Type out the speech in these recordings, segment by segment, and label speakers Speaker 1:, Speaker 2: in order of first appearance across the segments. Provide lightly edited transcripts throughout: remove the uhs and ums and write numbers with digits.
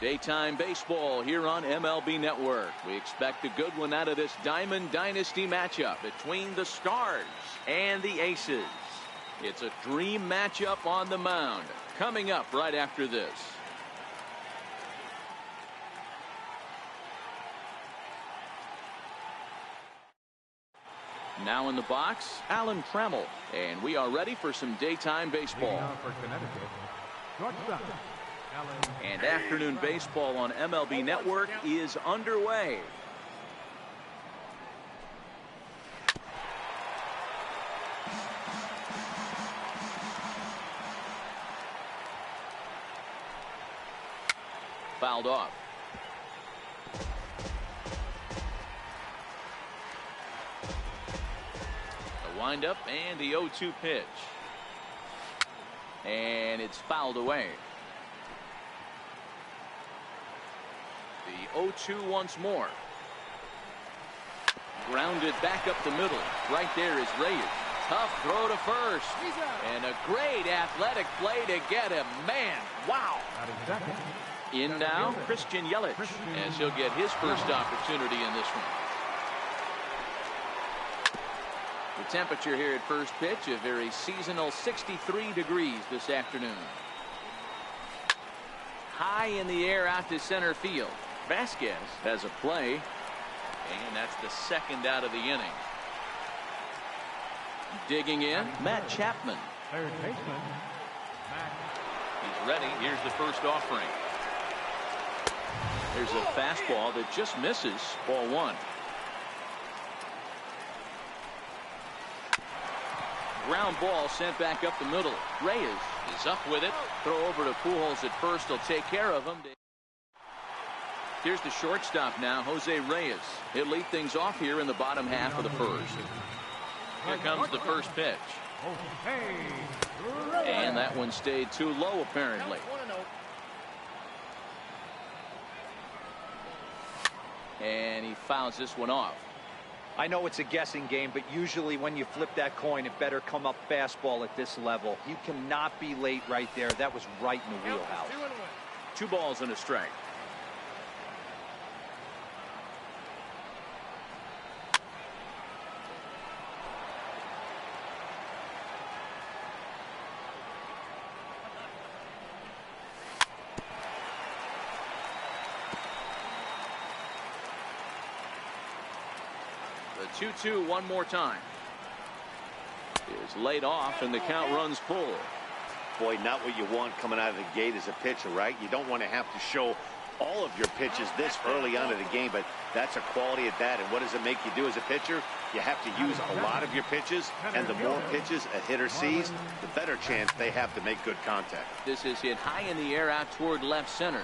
Speaker 1: Daytime baseball here on MLB Network. We expect a good one out of this Diamond Dynasty matchup between the Stars and the Aces. It's a dream matchup on the mound. Coming up right after this. Now in the box, Alan Trammell, and we are ready for some daytime baseball. And afternoon baseball on MLB Network is underway. Fouled off. The windup and the 0-2 pitch. And it's fouled away. The 0-2 once more. Grounded back up the middle. Right there is Reyes. Tough throw to first. And a great athletic play to get him. Man, wow. In now, Christian Yelich, as he'll get his first opportunity in this one. The temperature here at first pitch, a very seasonal 63 degrees this afternoon. High in the air out to center field. Vasquez has a play, and that's the second out of the inning. Digging in, Matt Chapman.
Speaker 2: Third baseman.
Speaker 1: He's ready. Here's the first offering. There's a fastball that just misses. Ball one. Ground ball sent back up the middle. Reyes is up with it. Throw over to Pujols at first. He'll take care of him. Here's the shortstop now, Jose Reyes. He'll lead things off here in the bottom half of the first. Here comes the first pitch. And that one stayed too low, apparently. And he fouls this one off.
Speaker 3: I know it's a guessing game, but usually when you flip that coin, it better come up fastball at this level. You cannot be late right there. That was right in the wheelhouse.
Speaker 1: 2 balls and a strike. The 2-2 one more time. Is laid off and the count runs full.
Speaker 4: Boy, not what you want coming out of the gate as a pitcher, right? You don't want to have to show all of your pitches this early on in the game, but that's a quality at that. And what does it make you do as a pitcher? You have to use a lot of your pitches, and the more pitches a hitter sees, the better chance they have to make good contact.
Speaker 1: This is hit high in the air out toward left center.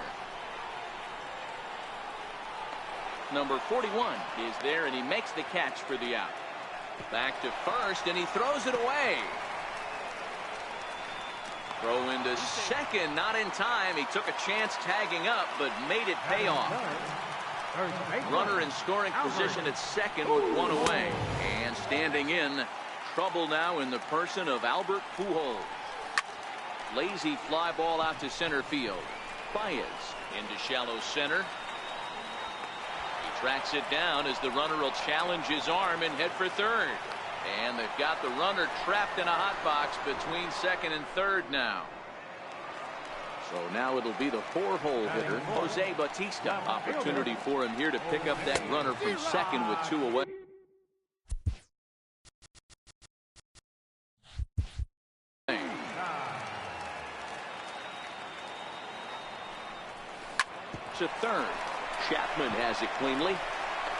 Speaker 1: Number 41 is there, and he makes the catch for the out. Back to first, and he throws it away. Throw into second, not in time. He took a chance tagging up, but made it pay off. Runner in scoring position at second with one away. And standing in, trouble now in the person of Albert Pujols. Lazy fly ball out to center field. Baez into shallow center. Tracks it down as the runner will challenge his arm and head for third. And they've got the runner trapped in a hot box between second and third now. So now it'll be the 4-hole hitter, Jose Bautista. Opportunity for him here to pick up that runner from second with 2 away. To third. Chapman has it cleanly.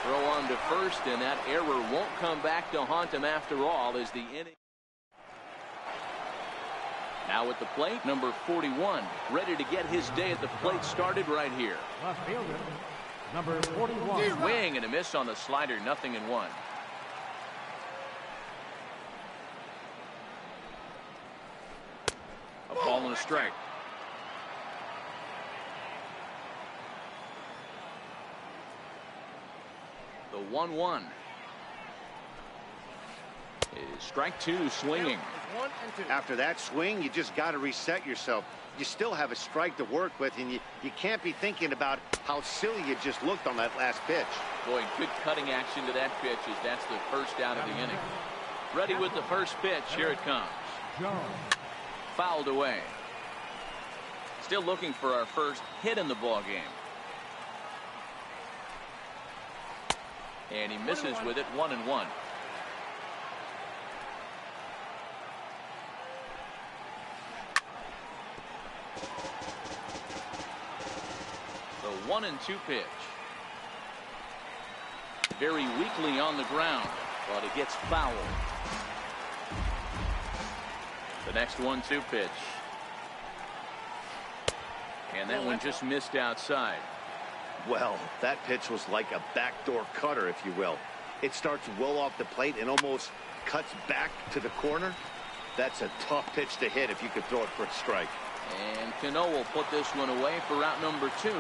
Speaker 1: Throw on to first, and that error won't come back to haunt him after all as the inning. Now at the plate, number 41, ready to get his day at the plate started right here.
Speaker 2: Left fielder, number 41.
Speaker 1: Swing and a miss on the slider, 0-1. A ball and a strike. The 1-1. is strike two swinging.
Speaker 4: After that swing, you just got to reset yourself. You still have a strike to work with, and you can't be thinking about how silly you just looked on that last pitch.
Speaker 1: Boy, good cutting action to that pitch as that's the first out of the inning. Ready with the first pitch. Here it comes. Fouled away. Still looking for our first hit in the ball game. And he misses with it. 1-1. The 1-2 pitch. Very weakly on the ground, but it gets fouled. The next 1-2 pitch. And that one just missed outside.
Speaker 4: Well, that pitch was like a backdoor cutter, if you will. It starts well off the plate and almost cuts back to the corner. That's a tough pitch to hit if you could throw it for a strike.
Speaker 1: And Cano will put this one away for out number 2.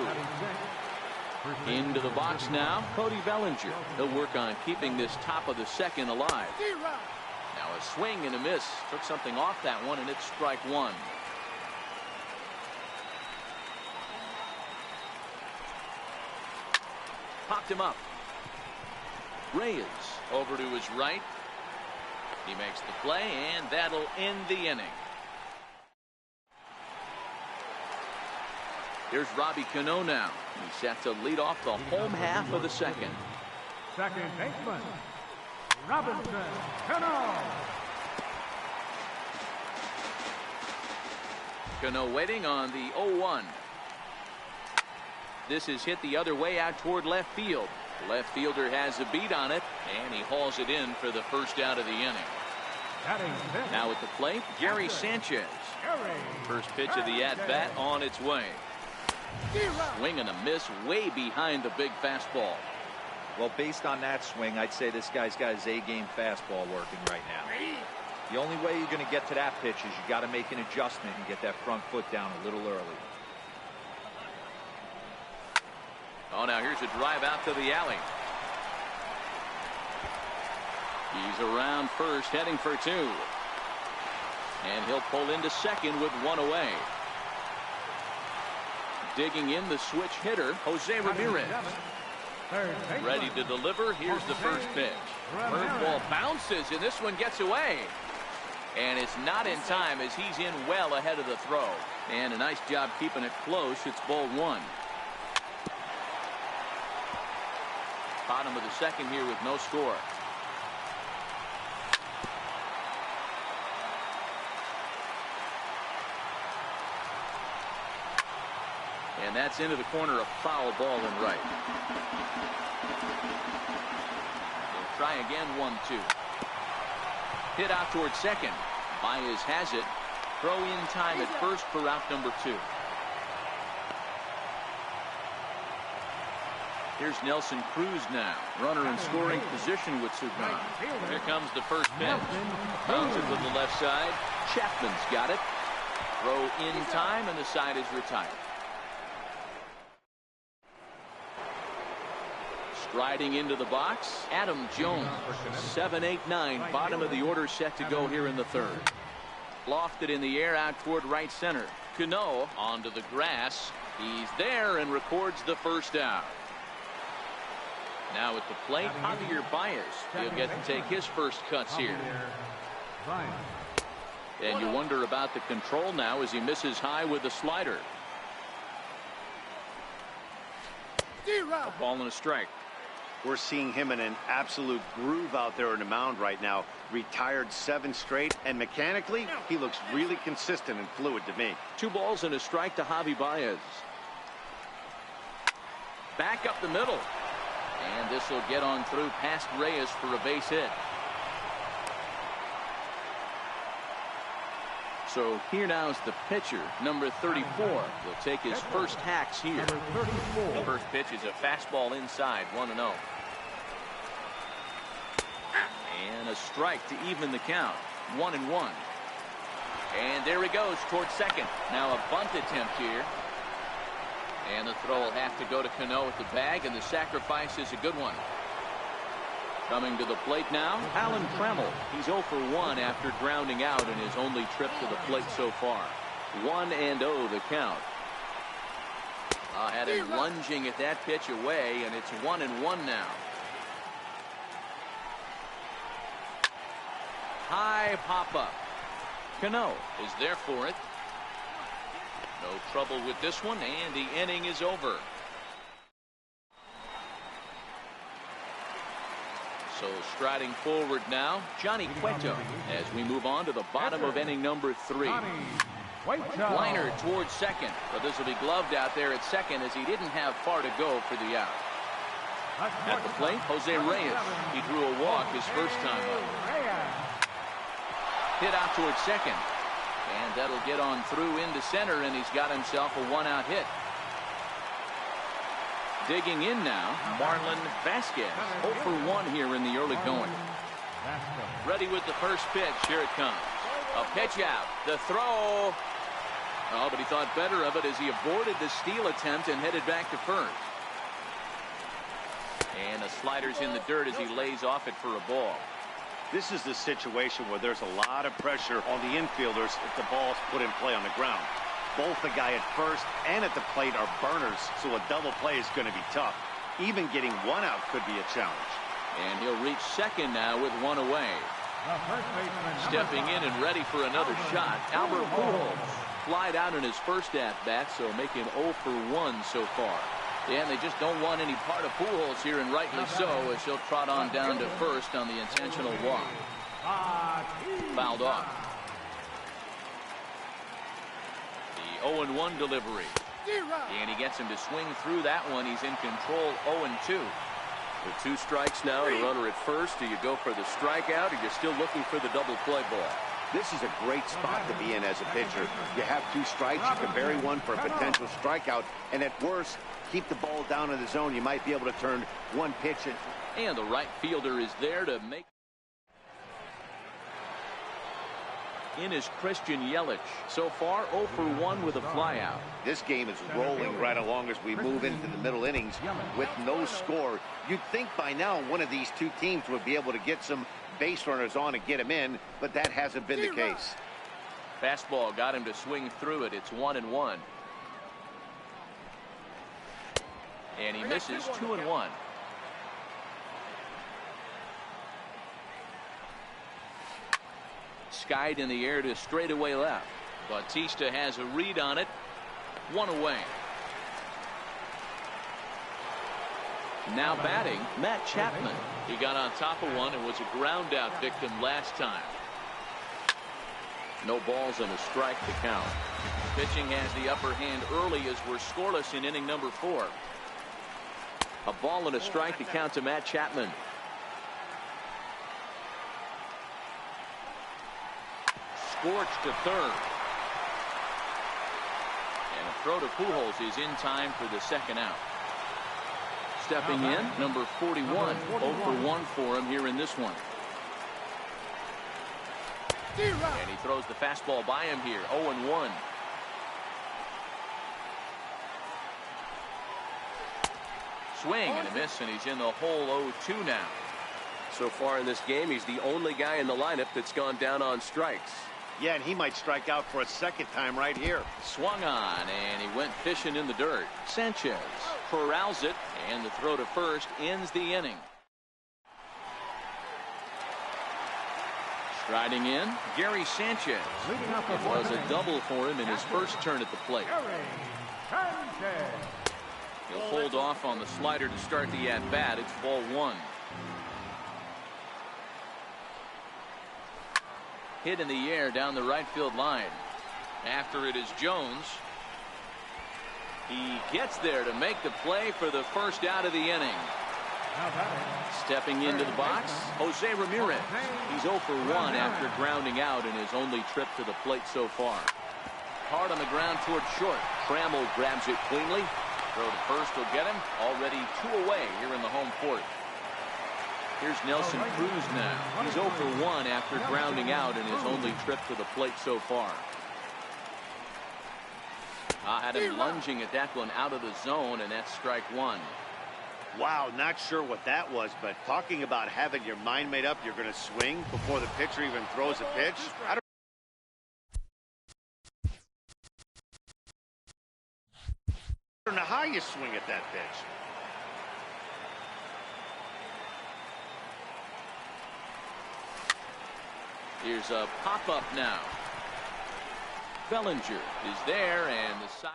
Speaker 1: Into the box now, Cody Bellinger. He'll work on keeping this top of the second alive. Now a swing and a miss. Took something off that one, and it's strike one. Popped him up. Reyes over to his right. He makes the play, and that'll end the inning. Here's Robbie Cano now. He's set to lead off the home half of the second.
Speaker 2: Second baseman, Robinson Cano.
Speaker 1: Cano waiting on the 0-1. This is hit the other way out toward left field. The left fielder has a beat on it, and he hauls it in for the first out of the inning. Now at the plate, Gary Sanchez. First pitch of the at-bat on its way. Swing and a miss way behind the big fastball.
Speaker 3: Well, based on that swing, I'd say this guy's got his A-game fastball working right now. The only way you're going to get to that pitch is you got to make an adjustment and get that front foot down a little early.
Speaker 1: Oh, now here's a drive out to the alley. He's around first, heading for 2. And he'll pull into second with one away. Digging in the switch hitter, Jose Ramirez. Ready to deliver. Here's the first pitch. Curveball bounces, and this one gets away. And it's not in time as he's in well ahead of the throw. And a nice job keeping it close. It's ball one. Bottom of the second here with no score. And that's into the corner, a foul ball and right. They'll try again, 1-2. Hit out towards second. Baez has it. Throw in time at first for out number 2. Here's Nelson Cruz now. Runner in scoring position with Sugan. Here comes the first pitch. Bounces to the left side. Chapman's got it. Throw in time, and the side is retired. Striding into the box, Adam Jones. 7-8-9, bottom of the order set to go here in the third. Lofted in the air out toward right center. Cano onto the grass. He's there and records the first out. Now at the plate, Javier Baez. He'll get to take his first cuts here. And you wonder about the control now as he misses high with the slider. A ball and a strike.
Speaker 4: We're seeing him in an absolute groove out there on the mound right now. Retired 7 straight, and mechanically, he looks really consistent and fluid to me.
Speaker 1: 2 balls and a strike to Javi Baez. Back up the middle. And this will get on through past Reyes for a base hit. So here now is the pitcher, number 34. He'll take his first hacks here. The first pitch is a fastball inside, 1-0. And a strike to even the count, 1-1. And there he goes towards second. Now a bunt attempt here. And the throw will have to go to Cano at the bag, and the sacrifice is a good one. Coming to the plate now, Alan Trammell. He's 0 for 1 after grounding out in his only trip to the plate so far. 1-0 the count. Had him lunging at that pitch away, and it's 1-1 now. High pop-up. Cano is there for it. No trouble with this one, and the inning is over. So striding forward now, Johnny Cueto, as we move on to the bottom of inning number 3. Liner towards second, but this will be gloved out there at second as he didn't have far to go for the out. At the plate, Jose Reyes. He drew a walk his first time up. Hit out towards second, and that'll get on through into center, and he's got himself a 1-out hit. Digging in now, Marlon Vasquez. 0 for 1 here in the early going. Ready with the first pitch. Here it comes. A pitch out. The throw. Oh, but he thought better of it as he aborted the steal attempt and headed back to first. And the slider's in the dirt as he lays off it for a ball.
Speaker 4: This is the situation where there's a lot of pressure on the infielders if the ball's put in play on the ground. Both the guy at first and at the plate are burners, so a double play is going to be tough. Even getting 1 out could be a challenge.
Speaker 1: And he'll reach second now with 1 away. Stepping in and ready for another shot, Albert Pujols. Flied out in his first at-bat, so making 0 for 1 so far. Yeah, and they just don't want any part of Pujols here, and rightly so, as he'll trot on down to first on the intentional walk. Fouled off. 0-1 delivery. And he gets him to swing through that one. He's in control 0-2.
Speaker 5: With 2 strikes now and a runner at first, do you go for the strikeout or you're still looking for the double play ball?
Speaker 4: This is a great spot to be in as a pitcher. You have 2 strikes. You can bury one for a potential strikeout. And at worst, keep the ball down in the zone. You might be able to turn 1 pitch.
Speaker 1: And the right fielder is there to make. In is Christian Yelich. So far, 0 for 1 with a flyout.
Speaker 4: This game is rolling right along as we move into the middle innings with no score. You'd think by now one of these 2 teams would be able to get some base runners on and get him in, but that hasn't been the case.
Speaker 1: Fastball got him to swing through it. It's 1-1. And he misses 2-1. Skied in the air to straightaway left. Bautista has a read on it. 1 away. Now batting, Matt Chapman. He got on top of one and was a ground out victim last time. No balls and a strike to count. Pitching has the upper hand early as we're scoreless in inning number 4. A ball and a strike to count to Matt Chapman. Scorched to third. And a throw to Pujols is in time for the second out. Stepping in, number 41. 0 for 1 for him here in this one. And he throws the fastball by him here. 0-1. Swing and a miss, and he's in the hole 0-2 now.
Speaker 5: So far in this game, he's the only guy in the lineup that's gone down on strikes.
Speaker 4: Yeah, and he might strike out for a second time right here.
Speaker 1: Swung on, and he went fishing in the dirt. Sanchez corrals it, and the throw to first ends the inning. Striding in, Gary Sanchez. It was a double for him in his first turn at the plate. He'll hold off on the slider to start the at-bat. It's ball 1. Hit in the air down the right field line. After it is Jones. He gets there to make the play for the first out of the inning. Stepping into the box, Jose Ramirez. He's 0 for 1 after grounding out in his only trip to the plate so far. Hard on the ground toward short. Trammell grabs it cleanly. Throw to first will get him. Already 2 away here in the home fourth. Here's Nelson Cruz now. He's 0 for 1 after grounding out in his only trip to the plate so far. Had him lunging at that one out of the zone, and that's strike 1.
Speaker 4: Wow, not sure what that was, but talking about having your mind made up, you're going to swing before the pitcher even throws a pitch. I don't know how you swing at that pitch.
Speaker 1: Here's a pop-up now. Bellinger is there, and the side.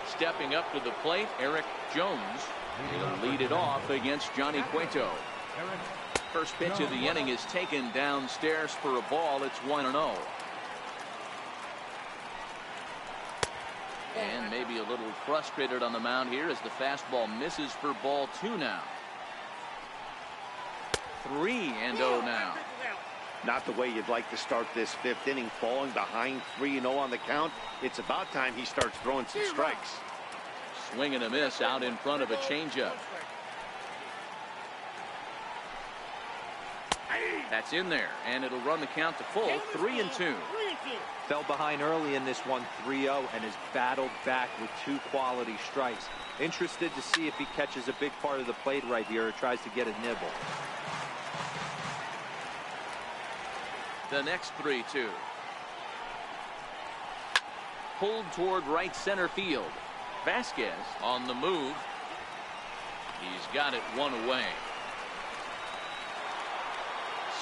Speaker 1: Stepping up to the plate, Eric Jones. He'll lead it off against Johnny Cueto. First pitch of the inning is taken downstairs for a ball. It's 1-0. And maybe a little frustrated on the mound here as the fastball misses for ball 2 now. 3-0 now.
Speaker 4: Not the way you'd like to start this 5th inning, falling behind 3-0 on the count. It's about time he starts throwing some strikes.
Speaker 1: Swing and a miss out in front of a changeup. That's in there, and it'll run the count to full. 3-2.
Speaker 3: Fell behind early in this one, 3-0, and has battled back with 2 quality strikes. Interested to see if he catches a big part of the plate right here or tries to get a nibble.
Speaker 1: The next 3-2. Pulled toward right center field. Vasquez on the move. He's got it 1 away.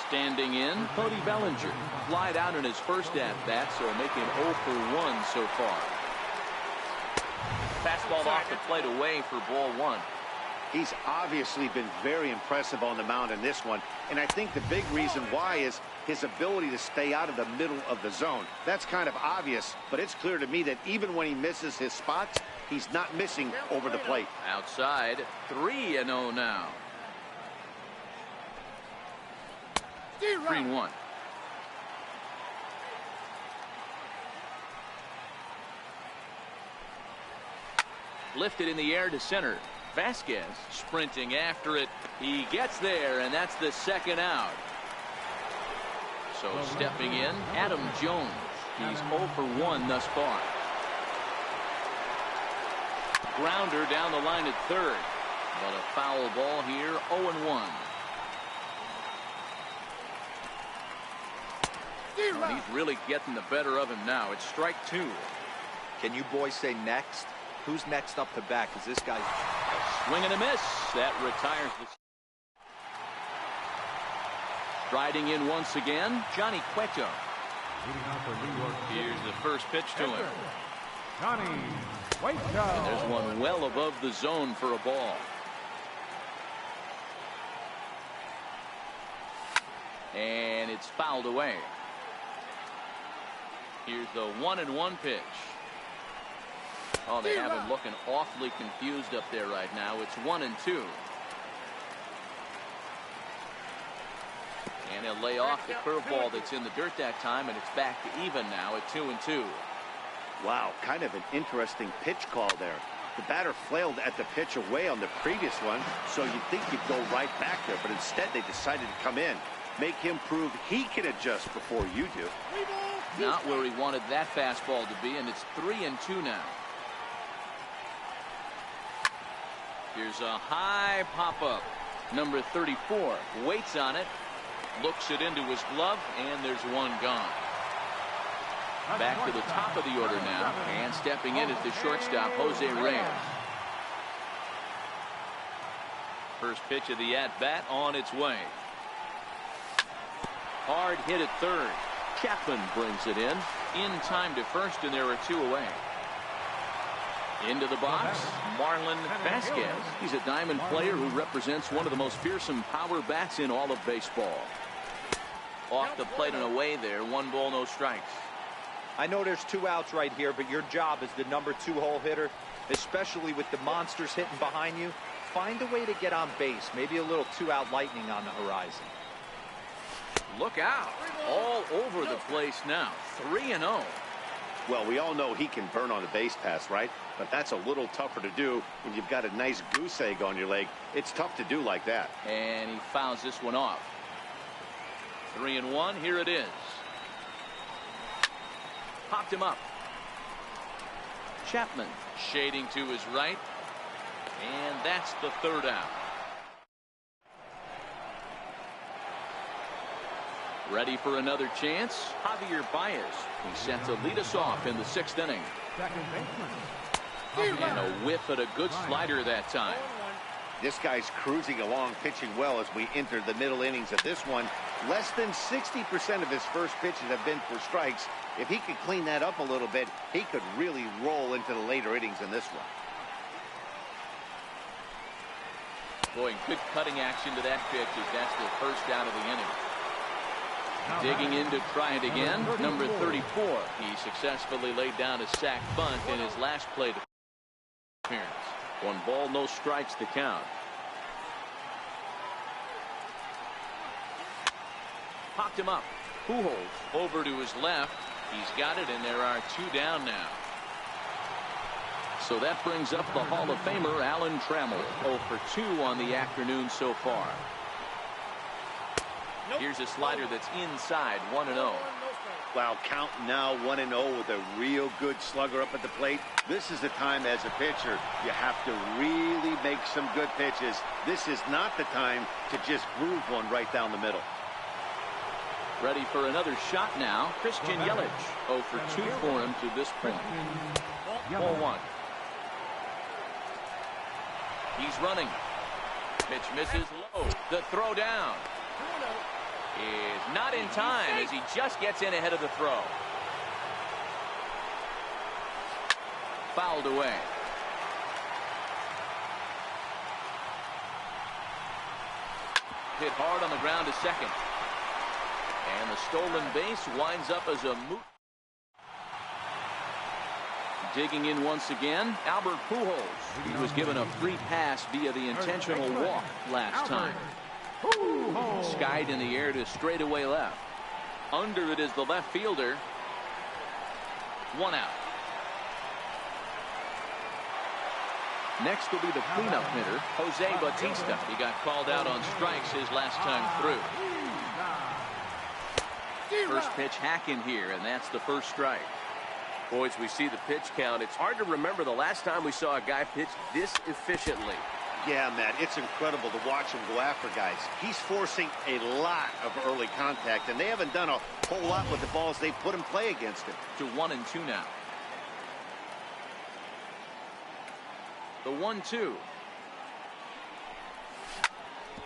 Speaker 1: Standing in, Cody Bellinger. Flied out in his first at-bat, so making 0 for 1 so far. Fastball off the plate away for ball 1.
Speaker 4: He's obviously been very impressive on the mound in this one, and I think the big reason why is his ability to stay out of the middle of the zone. That's kind of obvious, but it's clear to me that even when he misses his spots, he's not missing over the plate.
Speaker 1: Outside, 3-0 now. 3-1. Lifted in the air to center. Vasquez sprinting after it. He gets there, and that's the 2nd out. So stepping in, Adam Jones. He's 0 for 1 thus far. Grounder down the line at 3rd. But a foul ball here, 0-1. Well, he's really getting the better of him now. It's strike 2.
Speaker 3: Can you boys say next? Who's next up to bat? Because this guy.
Speaker 1: Swing and a miss. That retires the. Striding in once again, Johnny Cueto. Here's the first pitch to him.
Speaker 2: Johnny Cueto.
Speaker 1: And there's one well above the zone for a ball. And it's fouled away. Here's the 1-1 pitch. Oh, they have him looking awfully confused up there right now. It's 1-2. And he'll lay off the curveball that's in the dirt that time, and it's back to even now at 2-2.
Speaker 4: Wow, kind of an interesting pitch call there. The batter flailed at the pitch away on the previous one, so you'd think he'd go right back there, but instead they decided to come in. Make him prove he can adjust before you do.
Speaker 1: Not where he wanted that fastball to be, and it's 3-2 now. Here's a high pop-up. Number 34 waits on it, looks it into his glove, and there's one gone. Back to the top of the order now, and stepping in at the shortstop, Jose Reyes. First pitch of the at-bat on its way. Hard hit at 3rd. Chapman brings it in time to 1st, and there are 2 away. Into the box, Marlon Vasquez. He's a diamond player who represents one of the most fearsome power bats in all of baseball. Off the plate and away there, 1 ball, no strikes.
Speaker 3: I know there's 2 outs right here, but your job as the number 2 hole hitter, especially with the monsters hitting behind you, find a way to get on base. Maybe a little 2-out lightning on the horizon.
Speaker 1: Look out. All over the place now. 3-0.
Speaker 4: Well, we all know he can burn on a base pass, right? But that's a little tougher to do when you've got a nice goose egg on your leg. It's tough to do like that.
Speaker 1: And he fouls this one off. 3-1. Here it is. Popped him up. Chapman shading to his right. And that's the third out. Ready for another chance? Javier Baez. He's set to lead us off in the 6th inning.
Speaker 2: Second baseman.
Speaker 1: And a whiff at a good slider that time.
Speaker 4: This guy's cruising along, pitching well as we enter the middle innings of this one. Less than 60% of his first pitches have been for strikes. If he could clean that up a little bit, he could really roll into the later innings in this one.
Speaker 1: Boy, good cutting action to that pitch as that's the first out of the inning. Digging in to try it again, number 34. He successfully laid down a sac bunt in his last plate appearance. 1 ball, no strikes to count. Popped him up. Pujols over to his left. He's got it, and there are 2 down now. So that brings up the Hall of Famer Alan Trammell. 0 for 2 on the afternoon so far. Here's a slider that's inside, 1-0.
Speaker 4: Wow, count now 1-0 with a real good slugger up at the plate. This is the time as a pitcher you have to really make some good pitches. This is not the time to just groove one right down the middle.
Speaker 1: Ready for another shot now. Christian Yelich. 0 for 2 for him to this point. 0-1. He's running. Pitch misses low. The throw down is not in time as he just gets in ahead of the throw. Fouled away. Hit hard on the ground to second. And the stolen base winds up as a moot. Digging in once again, Albert Pujols. He was given a free pass via the intentional walk last time. Skied in the air to straightaway left. Under it is the left fielder. 1 out. Next will be the cleanup hitter, Jose Bautista. He got called out on strikes his last time through. First pitch hacking here, and that's the first strike.
Speaker 5: Boys, we see the pitch count. It's hard to remember the last time we saw a guy pitch this efficiently.
Speaker 4: Yeah, Matt, it's incredible to watch him go after guys. He's forcing a lot of early contact, and they haven't done a whole lot with the balls they put in play against him.
Speaker 1: To 1-2 now. The 1-2.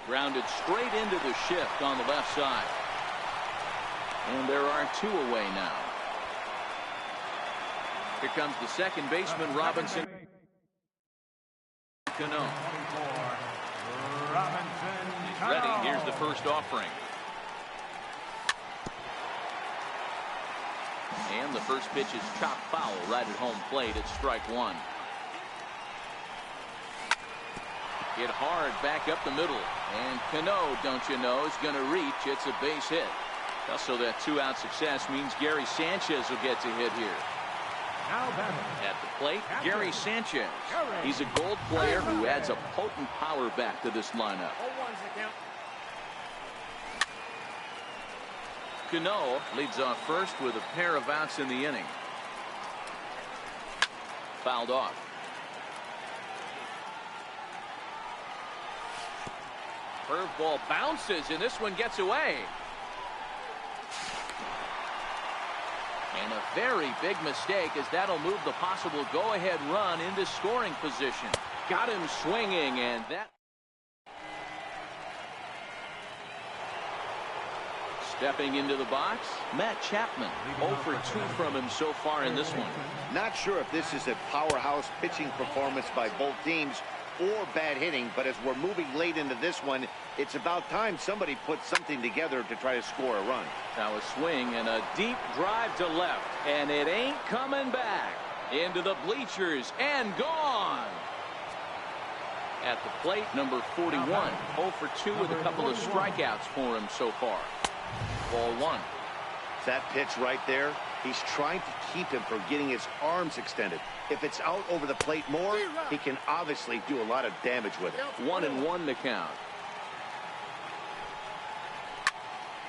Speaker 1: Grounded straight into the shift on the left side. And there are 2 away now. Here comes the second baseman, Robinson Cano. He's ready. Here's the first offering. And the first pitch is chopped foul right at home plate. It's strike 1. Hit hard back up the middle. And Cano, don't you know, is going to reach. It's a base hit. Also, that 2-out success means Gary Sanchez will get to hit here. At the plate, Gary Sanchez. He's a gold player who adds a potent power back to this lineup. Cano leads off first with a pair of outs in the inning. Fouled off. Curveball bounces, and this one gets away. And a very big mistake, as that'll move the possible go-ahead run into scoring position. Got him swinging, and that. Stepping into the box, Matt Chapman. 0 for 2 from him so far in this one.
Speaker 4: Not sure if this is a powerhouse pitching performance by both teams or bad hitting, but as we're moving late into this one, it's about time somebody put something together to try to score a run.
Speaker 1: Now a swing and a deep drive to left, and it ain't coming back. Into the bleachers and gone. At the plate, number 41. 0 for 2 with a couple of strikeouts for him so far. Ball 1.
Speaker 4: That pitch right there, he's trying to keep him from getting his arms extended. If it's out over the plate more, he can obviously do a lot of damage with it.
Speaker 1: 1-1 to count.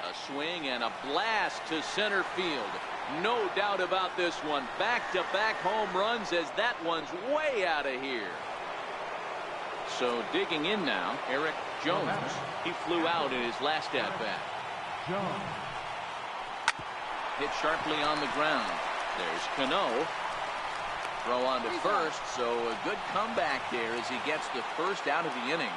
Speaker 1: A A swing and a blast to center field. No doubt about this one. Back-to-back home runs as that one's way out of here. So digging in now, Eric Jones. He flew out in his last at-bat. Hit sharply on the ground. There's Cano. Throw on to first, so a good comeback there as he gets the first out of the inning.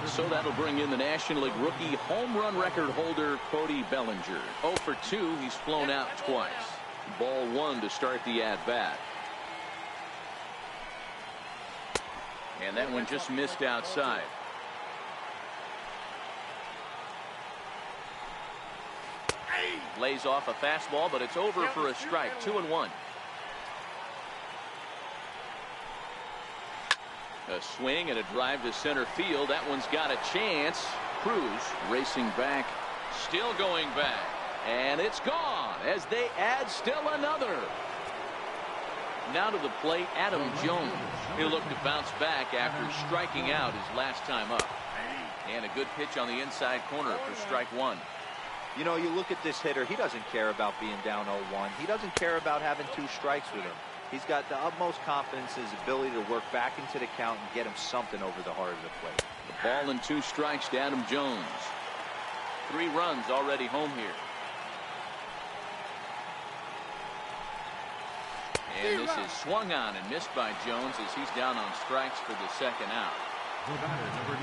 Speaker 1: So that'll bring in the National League rookie home run record holder Cody Bellinger. 0 for 2. He's flown out twice. Ball 1 to start the at-bat. And that one just missed outside. Lays off a fastball, but it's over for a strike. 2-1. A swing and a drive to center field. That one's got a chance. Cruz racing back, still going back, and it's gone as they add still another. Now to the plate, Adam Jones. He'll look to bounce back after striking out his last time up. And a good pitch on the inside corner for strike 1.
Speaker 3: You know, you look at this hitter, he doesn't care about being down 0-1. He doesn't care about having 2 strikes with him. He's got the utmost confidence in his ability to work back into the count and get him something over the heart of the plate.
Speaker 1: The ball and 2 strikes to Adam Jones. 3 runs already home here. And this is swung on and missed by Jones as he's down on strikes for the second out.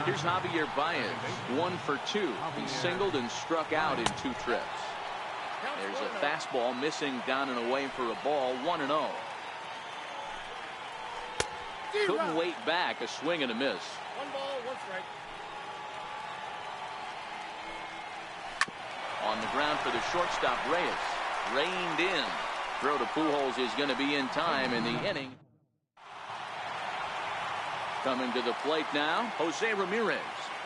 Speaker 1: Here's Javier Baez, 1 for 2. He singled and struck out in 2 trips. There's a fastball missing down and away for a ball. 1-0. Couldn't wait back. A swing and a miss.
Speaker 2: 1 ball, 1 strike.
Speaker 1: On the ground for the shortstop, Reyes. Reined in. Throw to Pujols is going to be in time in the inning. Coming to the plate now, Jose Ramirez.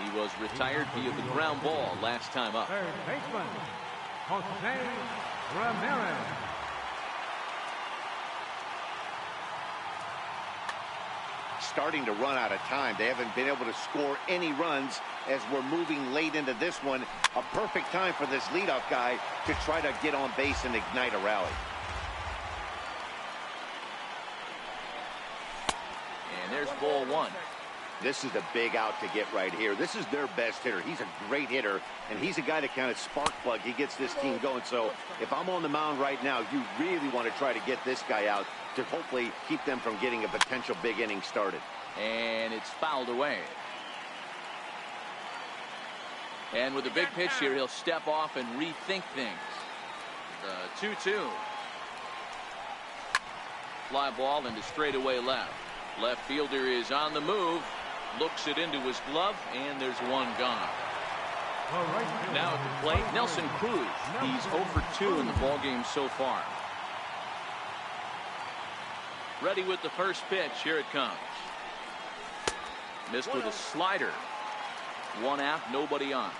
Speaker 1: He was retired via the ground ball last time up.
Speaker 2: Third baseman, Jose Ramirez.
Speaker 4: Starting to run out of time. They haven't been able to score any runs as we're moving late into this one. A perfect time for this leadoff guy to try to get on base and ignite a rally.
Speaker 1: And there's ball 1.
Speaker 4: This is a big out to get right here. This is their best hitter. He's a great hitter, and he's a guy that kind of spark plug. He gets this team going. So if I'm on the mound right now, you really want to try to get this guy out to hopefully keep them from getting a potential big inning started.
Speaker 1: And it's fouled away. And with a big pitch here, he'll step off and rethink things. The 2-2. Fly ball into straightaway left. Left fielder is on the move. Looks it into his glove, and there's one gone. Now at the plate, Nelson Cruz. He's 0 for 2 in the ballgame so far. Ready with the first pitch. Here it comes. Missed with a slider. 1 out, nobody on.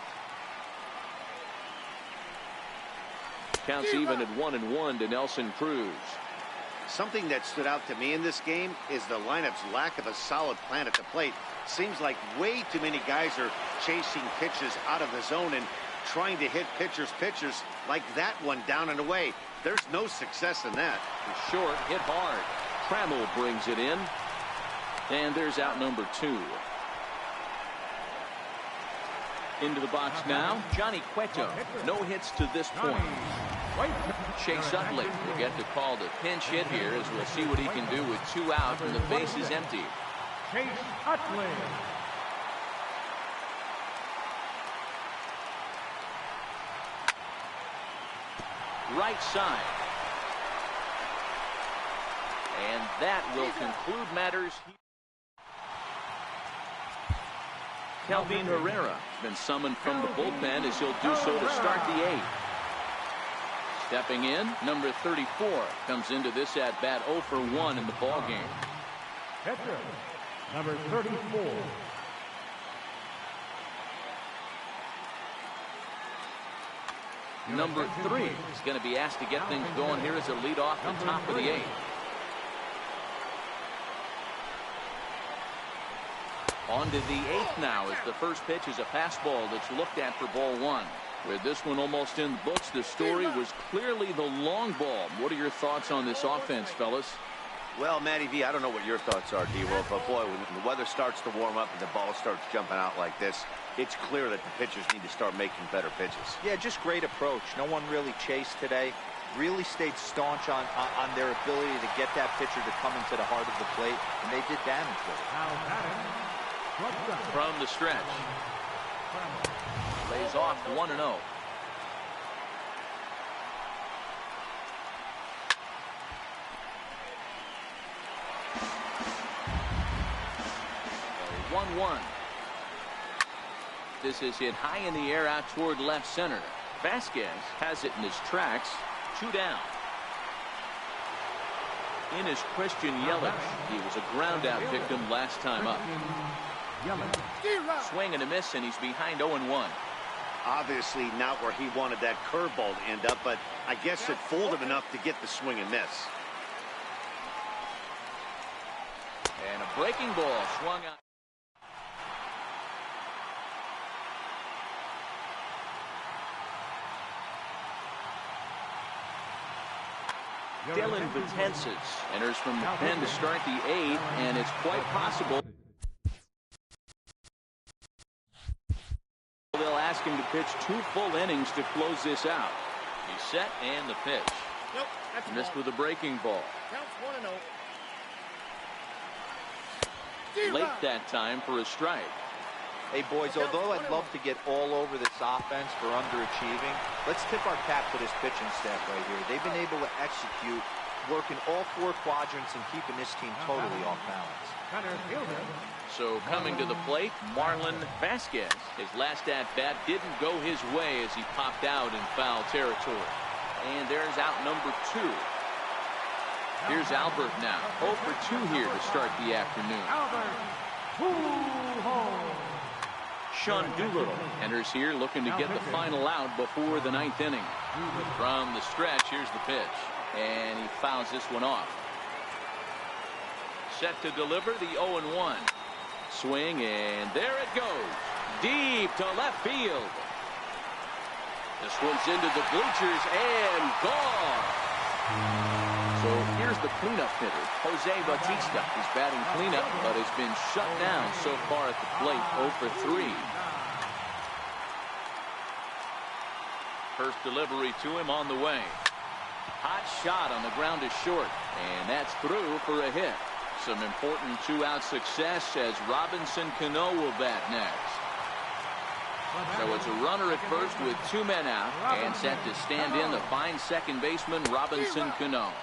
Speaker 1: Counts even at 1-1 to Nelson Cruz.
Speaker 4: Something that stood out to me in this game is the lineup's lack of a solid plan at the plate. Seems like way too many guys are chasing pitches out of the zone and trying to hit pitchers like that one down and away. There's no success in that.
Speaker 1: Short, hit hard. Trammell brings it in. And there's out number 2. Into the box now, Johnny Cueto. No hits to this point. Chase Utley will get to call the pinch hit here as we'll see what he can do with 2 out and the base is empty.
Speaker 2: Chase Utley.
Speaker 1: Right side. And that will conclude matters. Kelvin Herrera been summoned from the bullpen as he'll do so to start the 8th. Stepping in, number 34 comes into this at bat 0 for 1 in the ball game.
Speaker 2: Catcher, number 34.
Speaker 1: Number 3 is going to be asked to get things going here as a leadoff the top of the 8th. On to the 8th now as the first pitch is a fastball that's looked at for ball 1. With this one almost in the books, the story was clearly the long ball. What are your thoughts on this offense, fellas?
Speaker 4: Well, Matty V, I don't know what your thoughts are, D-Wolf, but boy, when the weather starts to warm up and the ball starts jumping out like this, it's clear that the pitchers need to start making better pitches.
Speaker 3: Yeah, just great approach. No one really chased today. Really stayed staunch on their ability to get that pitcher to come into the heart of the plate, and they did damage with it.
Speaker 1: From the stretch. Lays off 1-0. So 1-1. This is hit high in the air out toward left center. Vasquez has it in his tracks. 2 down. In is Christian Yelich. He was a ground out victim last time up. Swing and a miss, and he's behind 0-1.
Speaker 4: Obviously not where he wanted that curveball to end up, but I guess it fooled him enough to get the swing and miss.
Speaker 1: And a breaking ball swung out. Dylan Betances enters from the pen to start the 8th, and it's quite possible they'll ask him to pitch 2 full innings to close this out. He's set, and the pitch.
Speaker 6: Nope, that's
Speaker 1: missed with a breaking ball.
Speaker 6: Counts 1-0.
Speaker 1: Late that time for a strike.
Speaker 3: Hey, boys, although I'd love to get all over this offense for underachieving, let's tip our cap to this pitching staff right here. They've been able to execute, working all 4 quadrants and keeping this team totally off balance.
Speaker 1: So coming to the plate, Marlon Vasquez. His last at-bat didn't go his way as he popped out in foul territory. And there's out number 2. Here's Albert now. 0 for 2 here to start the afternoon. Sean Doolittle enters here looking to get the final out before the 9th inning. From the stretch, here's the pitch. And he fouls this one off. Set to deliver the 0-1. Swing, and there it goes. Deep to left field. This one's into the bleachers and gone. So here's the cleanup hitter, Jose Bautista. He's batting cleanup, but has been shut down so far at the plate, 0 for 3. First delivery to him on the way. Hot shot on the ground is short, and that's through for a hit. Some important 2-out success as Robinson Cano will bat next. So it's a runner at first with 2 men out, and set to stand in the fine second baseman Robinson Cano.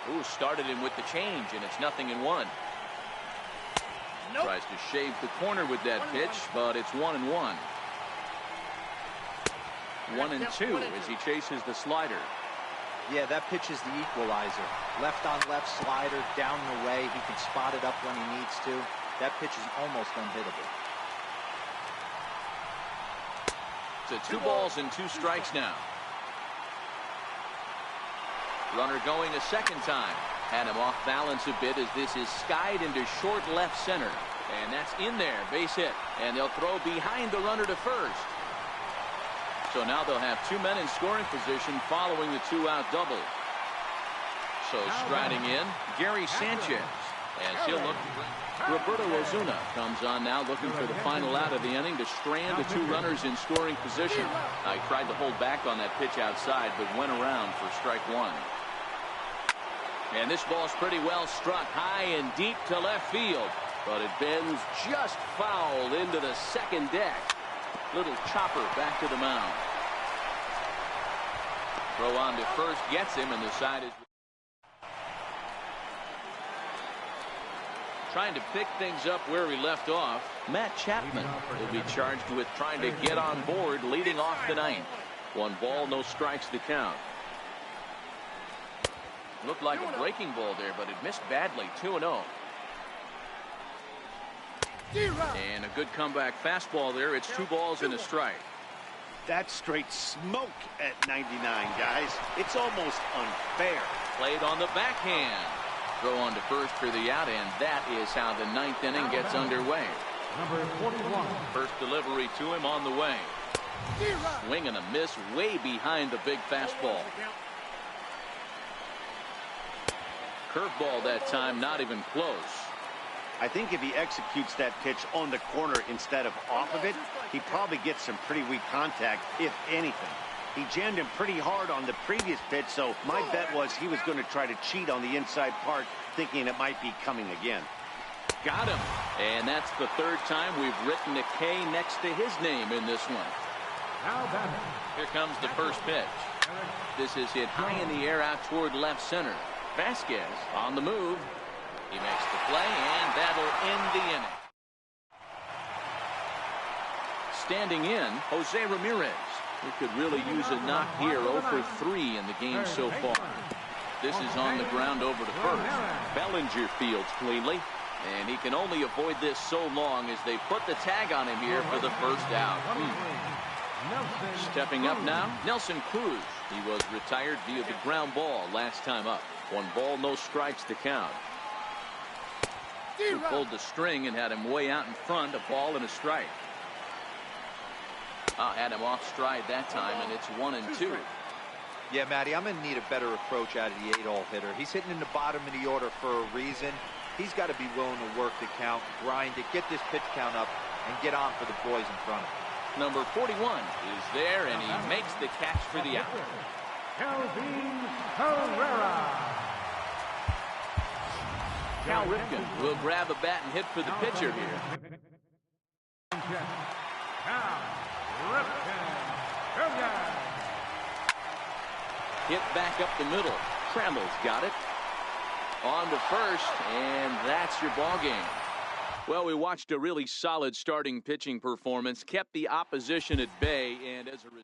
Speaker 1: Ooh, started him with the change, and it's 0-1.
Speaker 6: Nope.
Speaker 1: Tries to shave the corner with that pitch, but it's 1-1. 1-2 as he chases the slider.
Speaker 3: Yeah, that pitch is the equalizer. Left on left slider, down and away. He can spot it up when he needs to. That pitch is almost unhittable.
Speaker 1: To 2 balls and 2 strikes now. Runner going a second time. Had him off balance a bit as this is skied into short left center. And that's in there, base hit. And they'll throw behind the runner to first. So now they'll have 2 men in scoring position following the 2-out double. So striding in, Gary Sanchez. As he'll look to bring. Roberto Ozuna comes on now looking for the final out of the inning to strand the 2 runners in scoring position. He tried to hold back on that pitch outside, but went around for strike 1. And this ball's pretty well struck high and deep to left field, but it bends just foul into the second deck. Little chopper back to the mound. Throw on to first gets him, and the side is trying to pick things up where he left off. Matt Chapman will be charged with trying to get on board leading off the 9th. 1 ball, no strikes to count. Looked like a breaking ball there, but it missed badly. 2-0. And a good comeback fastball there. It's 2 balls and a strike.
Speaker 4: That's straight smoke at 99, guys. It's almost unfair.
Speaker 1: Played on the backhand. Throw on to first for the out, and that is how the 9th inning gets underway.
Speaker 2: Number 41.
Speaker 1: First delivery to him on the way. Swing and a miss way behind the big fastball. Curveball that time, not even close.
Speaker 4: I think if he executes that pitch on the corner instead of off of it, he probably gets some pretty weak contact, if anything. He jammed him pretty hard on the previous pitch, so my bet was he was going to try to cheat on the inside part, thinking it might be coming again.
Speaker 1: Got him. And that's the third time we've written a K next to his name in this one. Here comes the first pitch. This is hit high in the air out toward left center. Vasquez on the move. He makes the play, and that'll end the inning. Standing in, Jose Ramirez. He could really use a knock here. 0 for 3 in the game so far. This is on the ground over to first. Bellinger fields cleanly, and he can only avoid this so long as they put the tag on him here for the first out. Stepping up now, Nelson Cruz. He was retired via the ground ball last time up. 1 ball, no strikes to count. Who pulled the string and had him way out in front, a ball and a strike. Had him off stride that time, and it's 1-2.
Speaker 3: Yeah, Matty, I'm going to need a better approach out of the 8-hole hitter. He's hitting in the bottom of the order for a reason. He's got to be willing to work the count, grind it, get this pitch count up, and get on for the boys in front of him.
Speaker 1: Number 41 is there, and he makes the catch for the out.
Speaker 2: Kelvin Herrera.
Speaker 1: Cal Ripken will grab a bat and hit for the pitcher here.
Speaker 2: Cal Ripken Jr.
Speaker 1: Hit back up the middle. Trammell's got it. On to first, and that's your ball game. Well, we watched a really solid starting pitching performance, kept the opposition at bay, and as a result.